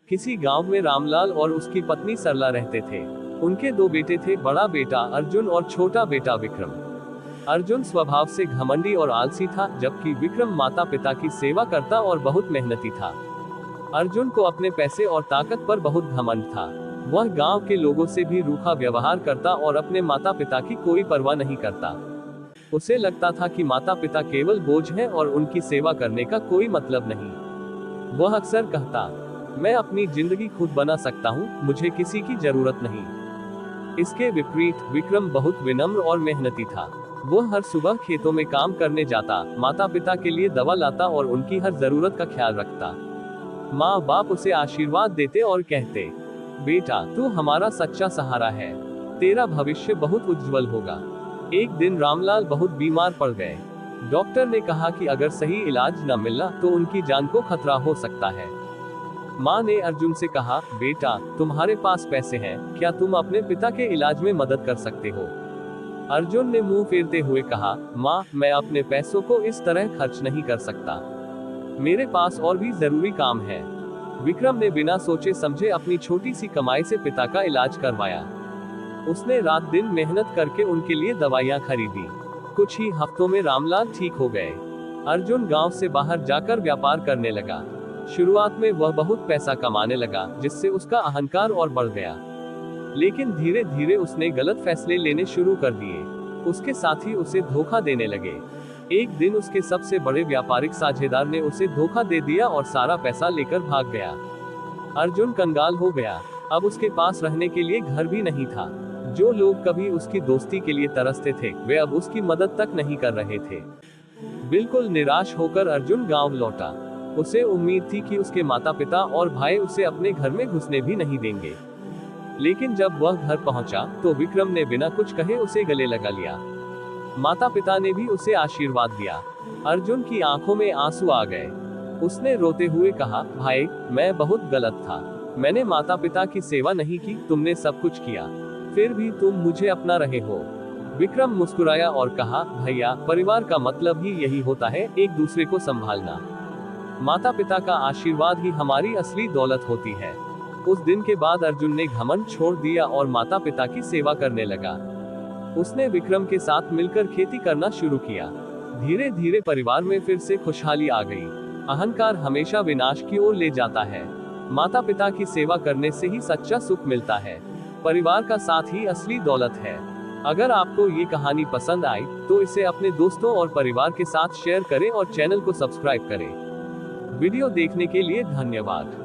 किसी गांव में रामलाल और उसकी पत्नी सरला रहते थे। उनके दो बेटे थे, बड़ा बेटा अर्जुन और छोटा बेटा विक्रम। अर्जुन स्वभाव से घमंडी और आलसी था, जबकि विक्रम माता पिता की सेवा करता और बहुत मेहनती था। अर्जुन को अपने पैसे और ताकत पर बहुत घमंड था। वह गांव के लोगों से भी रूखा व्यवहार करता और अपने माता पिता की कोई परवाह नहीं करता। उसे लगता था कि माता पिता केवल बोझ हैं और उनकी सेवा करने का कोई मतलब नहीं। वह अक्सर कहता, मैं अपनी जिंदगी खुद बना सकता हूँ, मुझे किसी की जरूरत नहीं। इसके विपरीत विक्रम बहुत विनम्र और मेहनती था। वह हर सुबह खेतों में काम करने जाता, माता पिता के लिए दवा लाता और उनकी हर जरूरत का ख्याल रखता। माँ बाप उसे आशीर्वाद देते और कहते, बेटा तू हमारा सच्चा सहारा है, तेरा भविष्य बहुत उज्जवल होगा। एक दिन रामलाल बहुत बीमार पड़ गए। डॉक्टर ने कहा कि अगर सही इलाज न मिला तो उनकी जान को खतरा हो सकता है। माँ ने अर्जुन से कहा, बेटा तुम्हारे पास पैसे हैं, क्या तुम अपने पिता के इलाज में मदद कर सकते हो? अर्जुन ने मुंह फेरते हुए कहा, माँ मैं अपने पैसों को इस तरह खर्च नहीं कर सकता, मेरे पास और भी जरूरी काम है। विक्रम ने बिना सोचे समझे अपनी छोटी सी कमाई से पिता का इलाज करवाया। उसने रात दिन मेहनत करके उनके लिए दवाइयाँ खरीदी। कुछ ही हफ्तों में रामलाल ठीक हो गए। अर्जुन गांव से बाहर जाकर व्यापार करने लगा। शुरुआत में वह बहुत पैसा कमाने लगा, जिससे उसका अहंकार और बढ़ गया। लेकिन धीरे धीरे उसने गलत फैसले लेने शुरू कर दिए। उसके साथी उसे धोखा देने लगे। एक दिन उसके सबसे बड़े व्यापारिक साझेदार ने उसे धोखा दे दिया और सारा पैसा लेकर भाग गया। अर्जुन कंगाल हो गया। अब उसके पास रहने के लिए घर भी नहीं था। जो लोग कभी उसकी दोस्ती के लिए तरसते थे, वे अब उसकी मदद तक नहीं कर रहे थे। बिल्कुल निराश होकर अर्जुन गांव लौटा। उसे उम्मीद थी कि उसके माता पिता और भाई उसे अपने घर में घुसने भी नहीं देंगे। लेकिन जब वह घर पहुंचा तो विक्रम ने बिना कुछ कहे उसे गले लगा लिया। माता पिता ने भी उसे आशीर्वाद दिया। अर्जुन की आंखों में आंसू आ गए। उसने रोते हुए कहा, भाई मैं बहुत गलत था, मैंने माता पिता की सेवा नहीं की, तुमने सब कुछ किया, फिर भी तुम मुझे अपना रहे हो। विक्रम मुस्कुराया और कहा, भैया परिवार का मतलब ही यही होता है, एक दूसरे को संभालना। माता पिता का आशीर्वाद ही हमारी असली दौलत होती है। उस दिन के बाद अर्जुन ने घमंड छोड़ दिया और माता पिता की सेवा करने लगा। उसने विक्रम के साथ मिलकर खेती करना शुरू किया। धीरे धीरे परिवार में फिर से खुशहाली आ गई। अहंकार हमेशा विनाश की ओर ले जाता है। माता पिता की सेवा करने से ही सच्चा सुख मिलता है। परिवार का साथ ही असली दौलत है। अगर आपको ये कहानी पसंद आई तो इसे अपने दोस्तों और परिवार के साथ शेयर करें और चैनल को सब्सक्राइब करें। वीडियो देखने के लिए धन्यवाद।